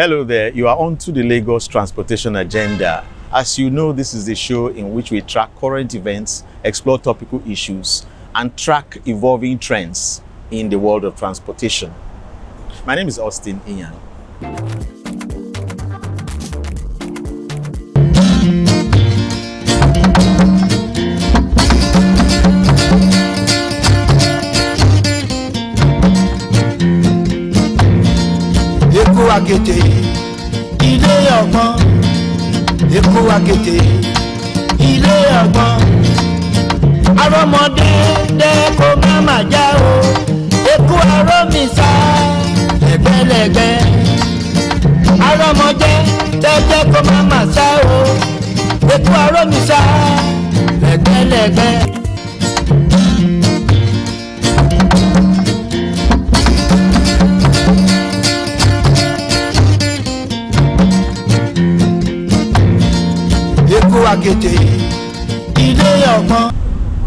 Hello there, you are on to the Lagos Transportation Agenda. As you know, this is the show in which we track current events, explore topical issues, and track evolving trends in the world of transportation. My name is Austin Iyan. Akété ilé ọgbọ́n Èkó akété ilé ọgbọ́n arọmọdé dẹ kó má má já o Èkó arọmísà lẹ́gbẹ́lẹ́gbẹ́ arọmọdé dẹ kó má má sá o Èkó arọmísà lẹ́gbẹ́lẹ́gbẹ́.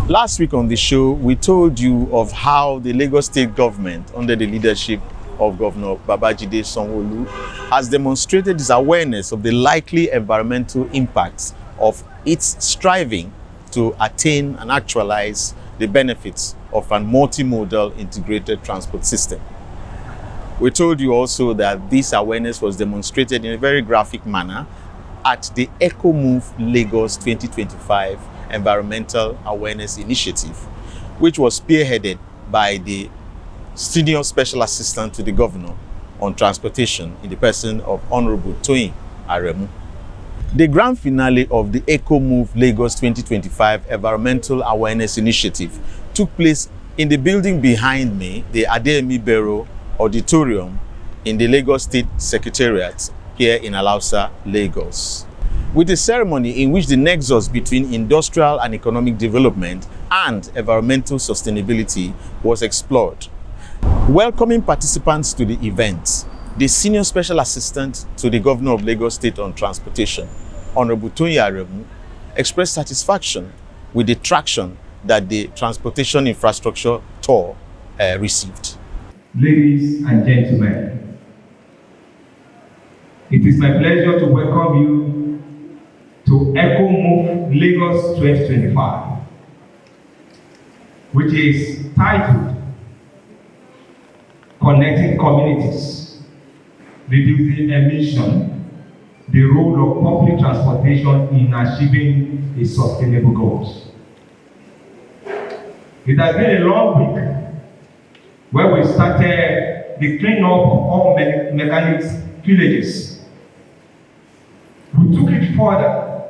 Last week on the show, we told you of how the Lagos State government, under the leadership of Governor Babajide Sanwo-Olu, has demonstrated its awareness of the likely environmental impacts of its striving to attain and actualize the benefits of a multimodal integrated transport system. We told you also that this awareness was demonstrated in a very graphic manner at the EcoMove Lagos 2025 Environmental Awareness Initiative, which was spearheaded by the Senior Special Assistant to the Governor on Transportation in the person of Honorable Toyin Aremu. The grand finale of the EcoMove Lagos 2025 Environmental Awareness Initiative took place in the building behind me, the Adeyemi Bero Auditorium in the Lagos State Secretariat here in Alausa, Lagos, with a ceremony in which the nexus between industrial and economic development and environmental sustainability was explored. Welcoming participants to the event, the Senior Special Assistant to the Governor of Lagos State on Transportation, Honorable Toyin Aremu, expressed satisfaction with the traction that the transportation infrastructure tour received. Ladies and gentlemen, it is my pleasure to welcome you to EcoMove Lagos 2025, which is titled Connecting Communities, Reducing Emission, the Role of Public Transportation in Achieving its Sustainable Goals. It has been a long week where we started the cleanup of all mechanics villages. We took it further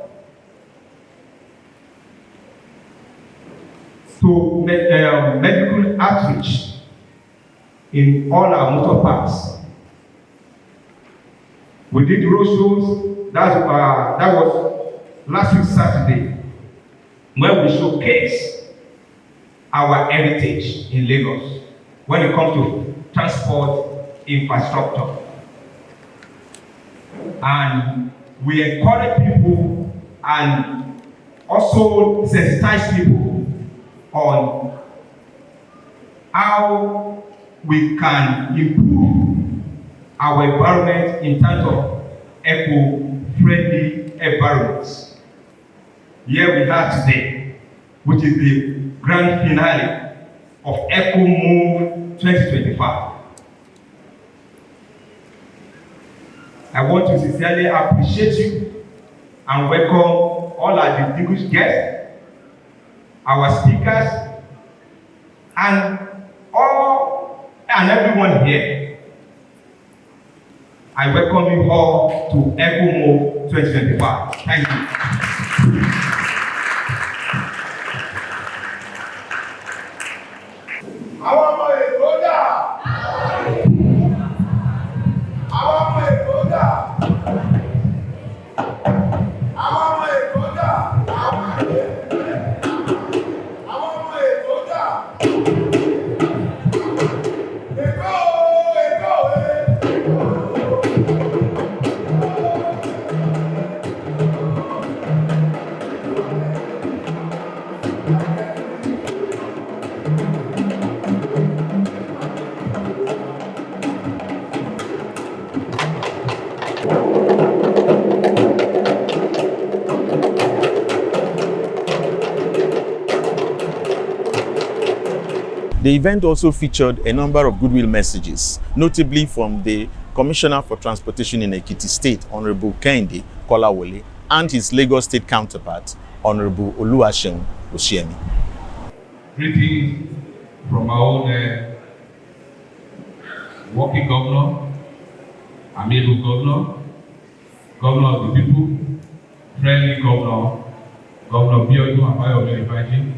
to medical outreach in all our motor parks. We did road shows. That was last week Saturday, where we showcase our heritage in Lagos when it comes to transport infrastructure. And we encourage people and also sensitize people on how we can improve our environment in terms of eco-friendly environments. Here we are today, which is the grand finale of EcoMove 2025. I want to sincerely appreciate you and welcome all our distinguished guests, our speakers, and all and everyone here. I welcome you all to EcoMove 2025. Thank you. The event also featured a number of goodwill messages, notably from the Commissioner for Transportation in Ekiti State, Honorable Kehinde Kolawole, and his Lagos State counterpart, Honorable Oluwaseun Oshiemi. Greetings from our own working governor, amiable governor, governor of the people, friendly governor, Governor Biodun Abayomi Ibaji,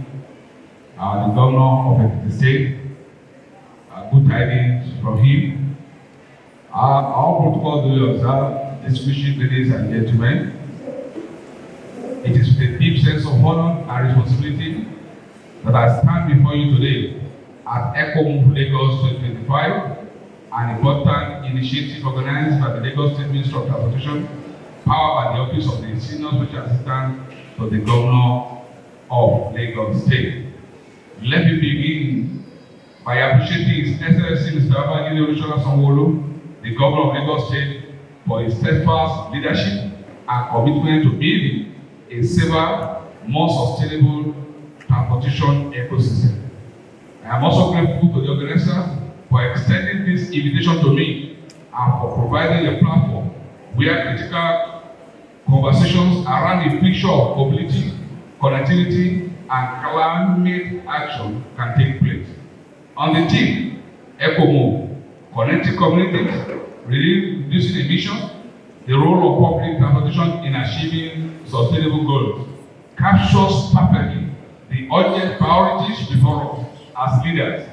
the governor of Ekiti State. Good tidings from him. Our protocol duly observed, distinguished ladies and gentlemen. It is with a deep sense of honor and responsibility that I stand before you today at EcoMove Lagos 2025, an important initiative organized by the Lagos State Ministry of Transportation, powered by the Office of the Senior Special Assistant to the Governor of Lagos State. Let me begin by appreciating His Excellency Mr. Babajide Sanwo-Olu, the Governor of Lagos State, for his steadfast leadership and commitment to building a safer, more sustainable transportation ecosystem. I am also grateful to the organizers for extending this invitation to me and for providing a platform where critical conversations around the future of mobility, connectivity, and climate action can take place. On the theme, EcoMove, connecting communities, reducing emissions, the role of public transportation in achieving sustainable goals, captures perfectly the urgent priorities before us as leaders,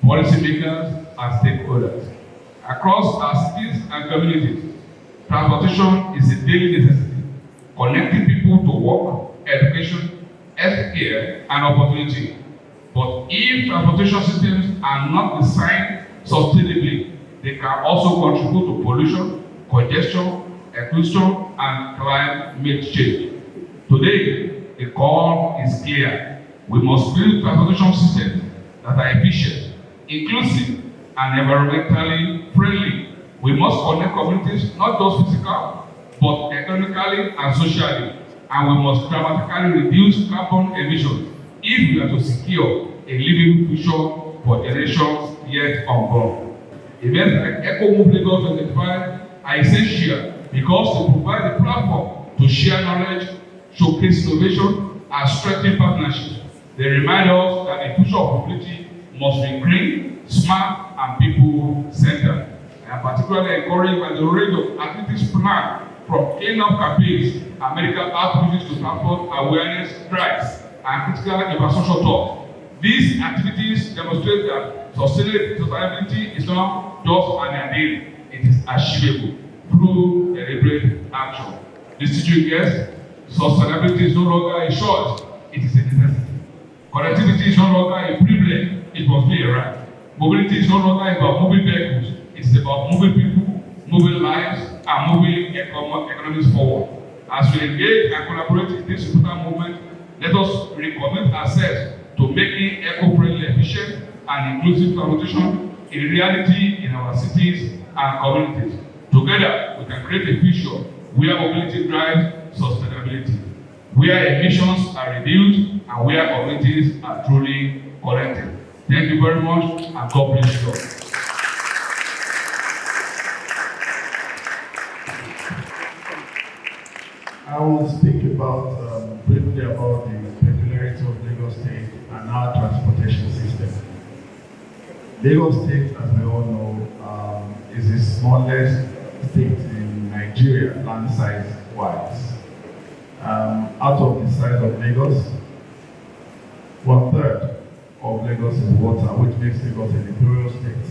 policymakers, and stakeholders. Across our cities and communities, transportation is a daily necessity, connecting people to work, education, healthcare, and opportunity. But if transportation systems are not designed sustainably, they can also contribute to pollution, congestion, exclusion, and climate change. Today, the call is clear. We must build transportation systems that are efficient, inclusive, and environmentally friendly. We must connect communities, not just physical, but economically and socially. And we must dramatically reduce carbon emissions if we are to secure a living future for generations yet unborn. Events like EcoMove Lagos 2025 are essential because they provide a platform to share knowledge, showcase innovation, and strengthen partnerships. They remind us that the future of mobility must be green, smart, and people-centered. I am particularly encouraged by the range of activities planned, from clean-up campaigns and medical outreaches to transport awareness drives and critical infrastructure talks. These activities demonstrate that sustainability is not just an ideal, it is achievable through deliberate action. Distinguished guests, sustainability is no longer a choice, it is a necessity. Connectivity is no longer a privilege, it must be a right. Mobility is no longer about moving vehicles, it is about moving people, moving lives, and moving economies forward. As we engage and collaborate in this important movement, let us recommit ourselves to making eco-friendly, efficient, and inclusive transportation a reality in our cities and communities. Together, we can create a future where mobility drives sustainability, where emissions are reduced, and where communities are truly connected. Thank you very much, and God bless you all. I will speak briefly about the peculiarity of Lagos State and our transportation system. Lagos State, as we all know, is the smallest state in Nigeria, land size-wise. Out of the size of Lagos, 1/3 of Lagos is water, which makes Lagos an imperial state,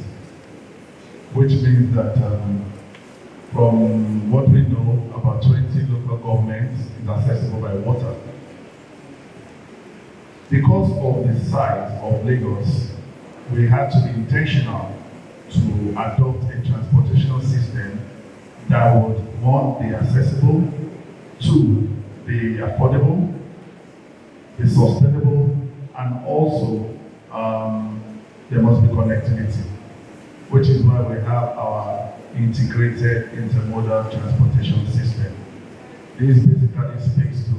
which means that from what we know, about 20 local governments is accessible by water. Because of the size of Lagos, we had to be intentional to adopt a transportation system that would, one, be accessible, two, be affordable, be sustainable, and also there must be connectivity, which is why we have our integrated intermodal transportation system. This basically speaks to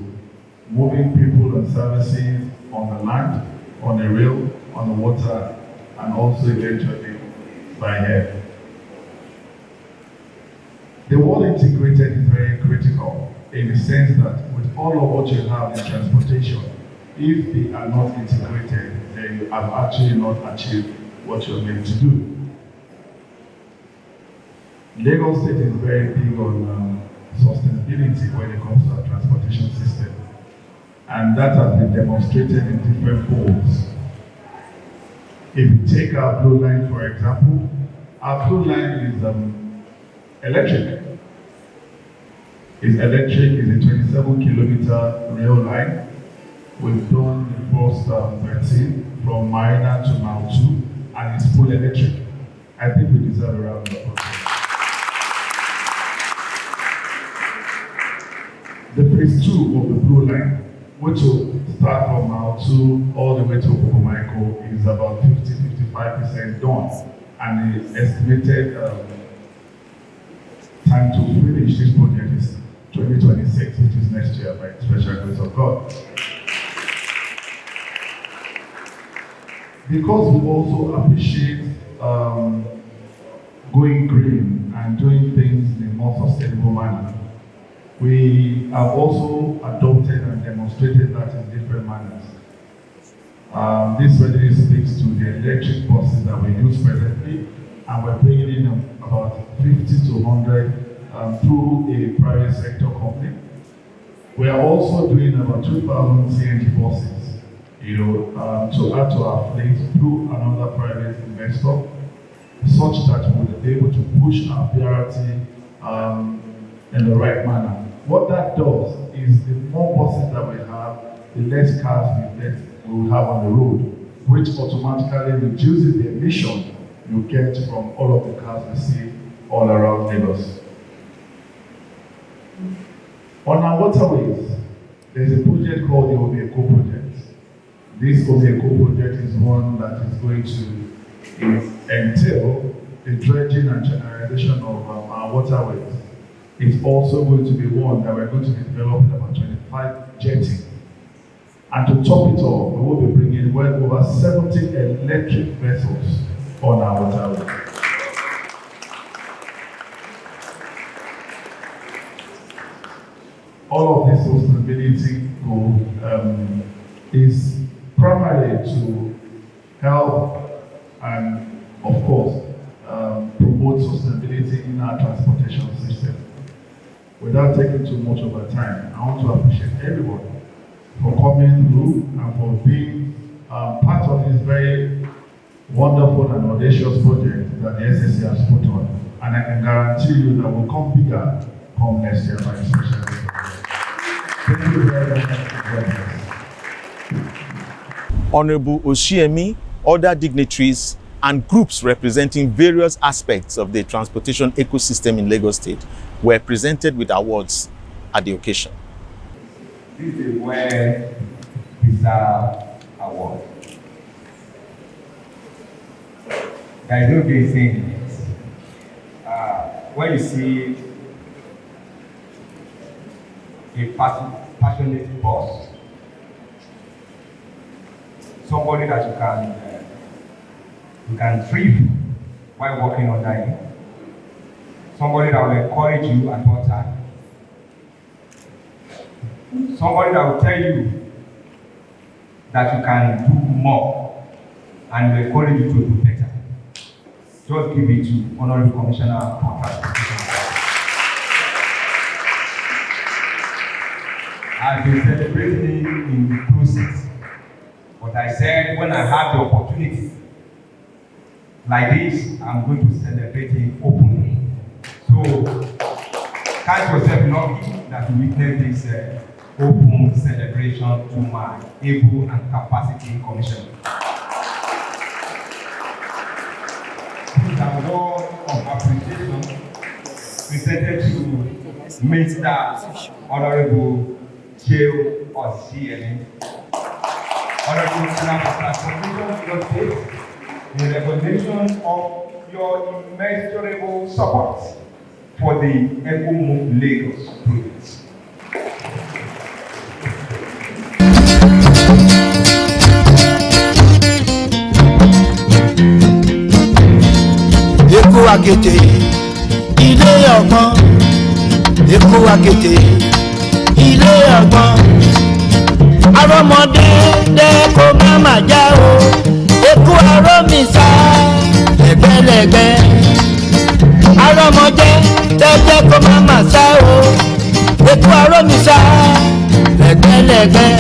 moving people and services on the land, on the rail, on the water, and also eventually by air. The word integrated is very critical in the sense that with all of what you have in transportation, if they are not integrated, then you have actually not achieved what you're meant to do. Lagos State is very big on sustainability when it comes to our transportation system. And that has been demonstrated in different folds. If you take our blue line, for example, our blue line is electric. It's electric, it's a 27-kilometer rail line. We've done the first 13 from Marina to Mount 2, and it's full electric. I think we deserve a round of applause. The phase 2 of the blue line, which will start from Mount 2 all the way to Michael, is about 50-55% done. And the estimated time to finish this project is 2026, which is next year by the special grace of God. Because we also appreciate going green and doing things in a more sustainable manner, we have also adopted and demonstrated that in different manners. This really speaks to the electric buses that we use presently, and we're bringing in about 50 to 100 through a private sector company. We are also doing about 2,000 CNG buses, to add to our fleet through another private investor, such that we'll be able to push our PRT in the right manner. What that does is the more buses that we have, the less cars we will have on the road, which automatically reduces the emission you get from all of the cars we see all around Lagos. On our waterways, there's a project called the Obieko project. This Obieko project is one that is going to entail the dredging and channelization of our waterways. It's also going to be one that we're going to be developing about 25 jetties. And to top it all, we will be bringing well over 70 electric vessels on our waterways. All of this sustainability goal is primarily to help and, of course, promote sustainability in our transportation system. Without taking too much of our time, I want to appreciate everyone for coming through and for being part of this very wonderful and audacious project that the SSC has put on. And I can guarantee you that we'll come bigger come next year by the special grace. Thank you very much. Honorable Oshiemi, other dignitaries, and groups representing various aspects of the transportation ecosystem in Lagos State were presented with awards at the occasion. This is where deserved award. There is no good saying it. When you see a passionate boss, somebody that you can thrive while working under him, somebody that will encourage you at all times, somebody that will tell you that you can do more and will encourage you to do better. Just give it to Honorable Commissioner for Transportation. I've been celebrating in the process, but I said when I have the opportunity like this, I'm going to celebrate it openly. So, count yourself lucky that you witness this open celebration to my able and capacity commission. This award of appreciation presented to Mr. Honorable J. Oshiemi, Honorable Transportation Hon, in recognition of your immeasurable support for the Eco Move Lagos project. àkété ilé ọgbọ́n Èkó àkété ilé ọgbọ́n arọ́mọdé dẹ́kọ̀ máma já o Èkó arọ́mísà lẹ́gbẹ́lẹ́gbẹ́ arọ́mọdé dẹ́kọ̀ máma sá o Èkó arọ́mísà lẹ́gbẹ́lẹ́gbẹ́.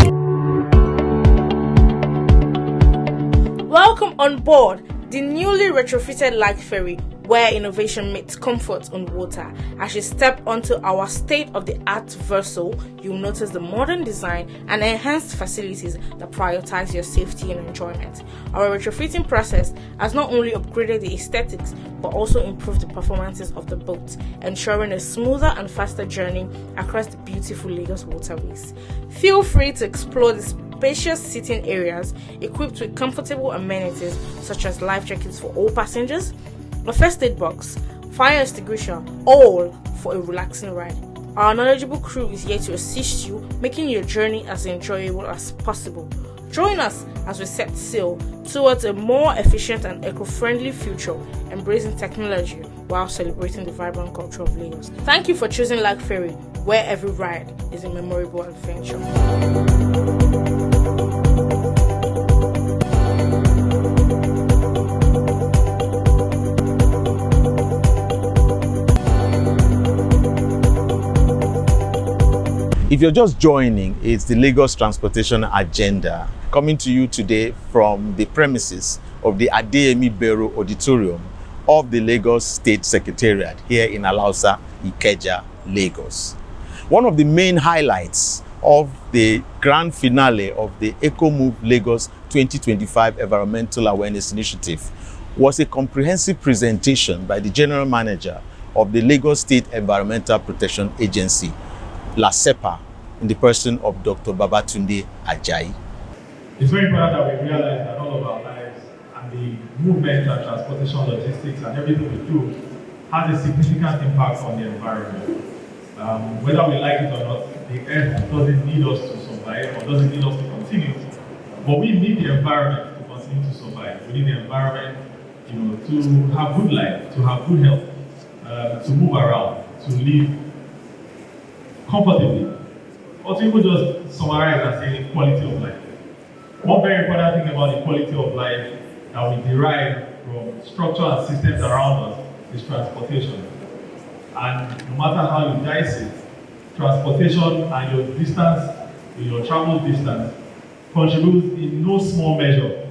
Welcome on board the newly retrofitted light ferry where innovation meets comfort on water. As you step onto our state-of-the-art vessel, you'll notice the modern design and enhanced facilities that prioritize your safety and enjoyment. Our retrofitting process has not only upgraded the aesthetics but also improved the performances of the boat, ensuring a smoother and faster journey across the beautiful Lagos waterways. Feel free to explore the spacious sitting areas equipped with comfortable amenities such as life jackets for all passengers, a first aid box, fire extinguisher, all for a relaxing ride. Our knowledgeable crew is here to assist you, making your journey as enjoyable as possible. Join us as we set sail towards a more efficient and eco-friendly future, embracing technology while celebrating the vibrant culture of Lagos. Thank you for choosing Light Ferry, where every ride is a memorable adventure. If you're just joining, it's the Lagos Transportation Agenda coming to you today from the premises of the Adeyemi Bero Auditorium of the Lagos State Secretariat here in Alausa, Ikeja, Lagos. One of the main highlights of the grand finale of the Eco Move Lagos 2025 Environmental Awareness Initiative was a comprehensive presentation by the General Manager of the Lagos State Environmental Protection Agency, LASEPA, in the person of Dr. Babatunde Ajayi. It's very important that we realize that all of our lives and the movement and transportation logistics and everything we do has a significant impact on the environment. Whether we like it or not, the earth doesn't need us to survive or doesn't need us to continue. But we need the environment to continue to survive. We need the environment, to have good life, to have good health, to move around, to live comfortably, or to even just summarize and say quality of life. One very important thing about the quality of life that we derive from structure and systems around us is transportation. And no matter how you dice it, transportation and your distance, your travel distance, contributes in no small measure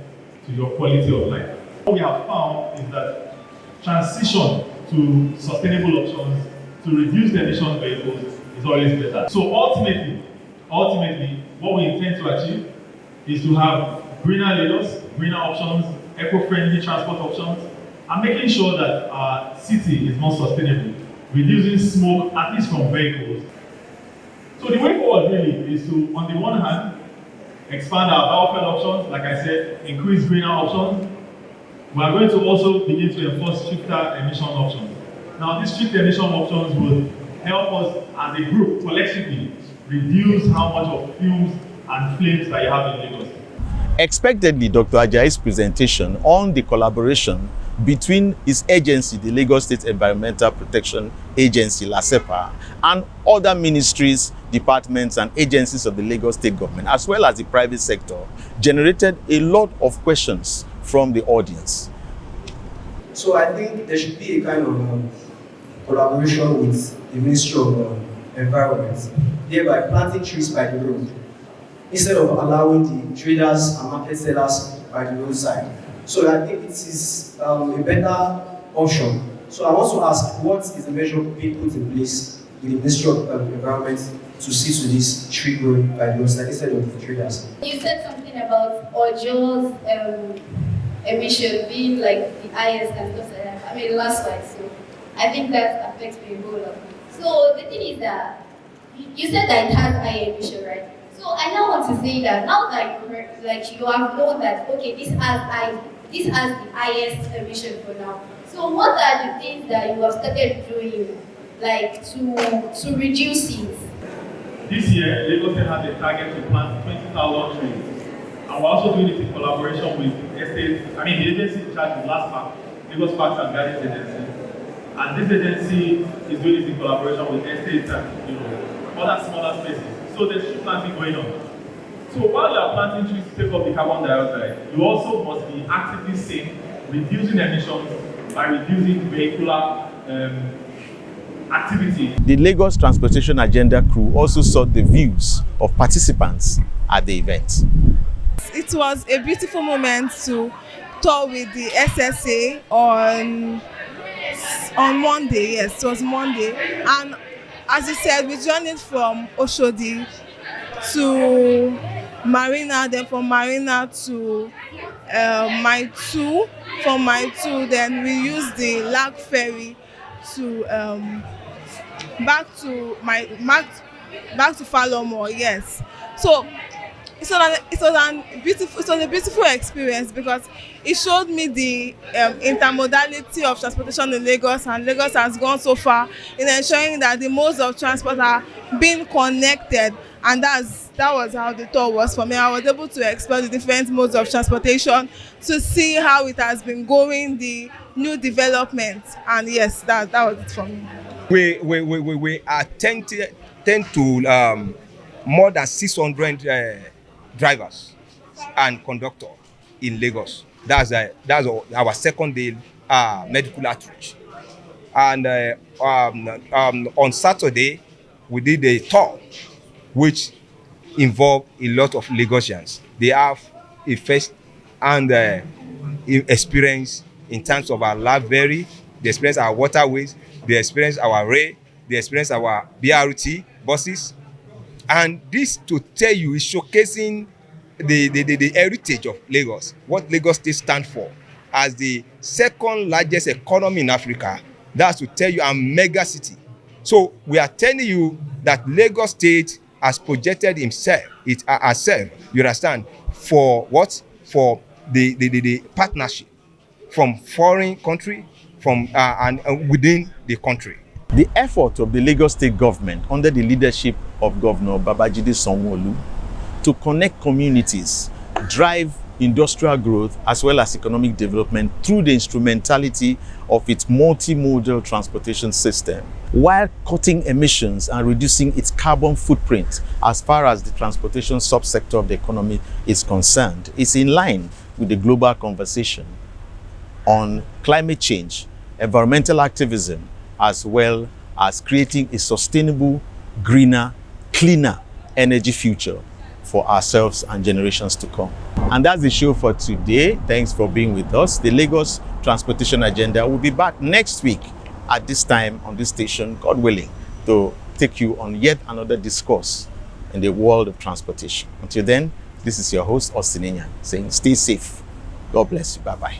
to your quality of life. What we have found is that transition to sustainable options, to reduce the emission vehicles, is always better. So ultimately, what we intend to achieve is to have greener Lagos, greener options, eco-friendly transport options, and making sure that our city is more sustainable, reducing smoke, at least from vehicles. So the way forward really is to, on the one hand, expand our biofuel options, like I said, increase greener options. We are going to also begin to enforce stricter emission options. Now, these strict emission options will help us as a group collectively reduce how much of fumes and flames that you have in Lagos. Expectedly, Dr. Ajayi's presentation on the collaboration between his agency, the Lagos State Environmental Protection Agency, LASEPA, and other ministries, departments, and agencies of the Lagos State government, as well as the private sector, generated a lot of questions from the audience. So I think there should be a kind of collaboration with the Ministry of Environment, thereby planting trees by the road, instead of allowing the traders and market sellers by the roadside. So I think it is a better option. So I want to ask, what is the measure being put in place with the Ministry of Environment to see to this tree growing by the roadside instead of the traders? You said something about Ojo's emission being like the highest and stuff like that. I mean, last slide. So I think that affects me a whole lot. So the thing is that you said that it has high emission, right? So I now want to say that now that you have known that okay, this has the highest emission for now. So what are the things that you have started doing, like to reduce it? This year, Lagos has a target to plant 20,000 trees, and we're also doing it in collaboration with the agency in charge of Lagos Parks and Gardens Agency. And this agency is doing this in collaboration with estates and other smaller spaces. So there's tree planting going on. So while you are planting trees to take up the carbon dioxide, you also must be actively seeing reducing emissions by reducing vehicular activity. The Lagos Transportation Agenda crew also sought the views of participants at the event. It was a beautiful moment to tour with the SSA on Monday. Yes, it was Monday. And as you said, we journeyed from Oshodi to Marina, then from Marina to Mile 2. From Mile 2, then we used the Lag Ferry to back to Falomo. Yes, so it was a beautiful experience because it showed me the intermodality of transportation in Lagos, and Lagos has gone so far in ensuring that the modes of transport are being connected, and that was how the tour was for me. I was able to explore the different modes of transportation to see how it has been going, the new developments, and yes, that was it for me. We attend to more than 600 drivers and conductors in Lagos. That's our second day medical outreach. And on Saturday, we did a tour which involved a lot of Lagosians. They have a first-hand experience in terms of our library, they experience our waterways, they experience our rail, they experience our BRT buses. And this, to tell you, is showcasing the heritage of Lagos, what Lagos State stands for as the second largest economy in Africa. That's to tell you a mega city. So we are telling you that Lagos State has projected herself, you understand, for what? For the partnership from foreign country, from and within the country. The effort of the Lagos State government under the leadership of Governor Babajide Sanwo-Olu to connect communities, drive industrial growth as well as economic development through the instrumentality of its multimodal transportation system, while cutting emissions and reducing its carbon footprint as far as the transportation subsector of the economy is concerned, is in line with the global conversation on climate change, environmental activism, as well as creating a sustainable, greener, cleaner energy future for ourselves and generations to come. And that's the show for today. Thanks for being with us. The Lagos Transportation Agenda will be back next week at this time on this station, God willing, to take you on yet another discourse in the world of transportation. Until then, this is your host, Austin Inyan, saying stay safe. God bless you. Bye-bye.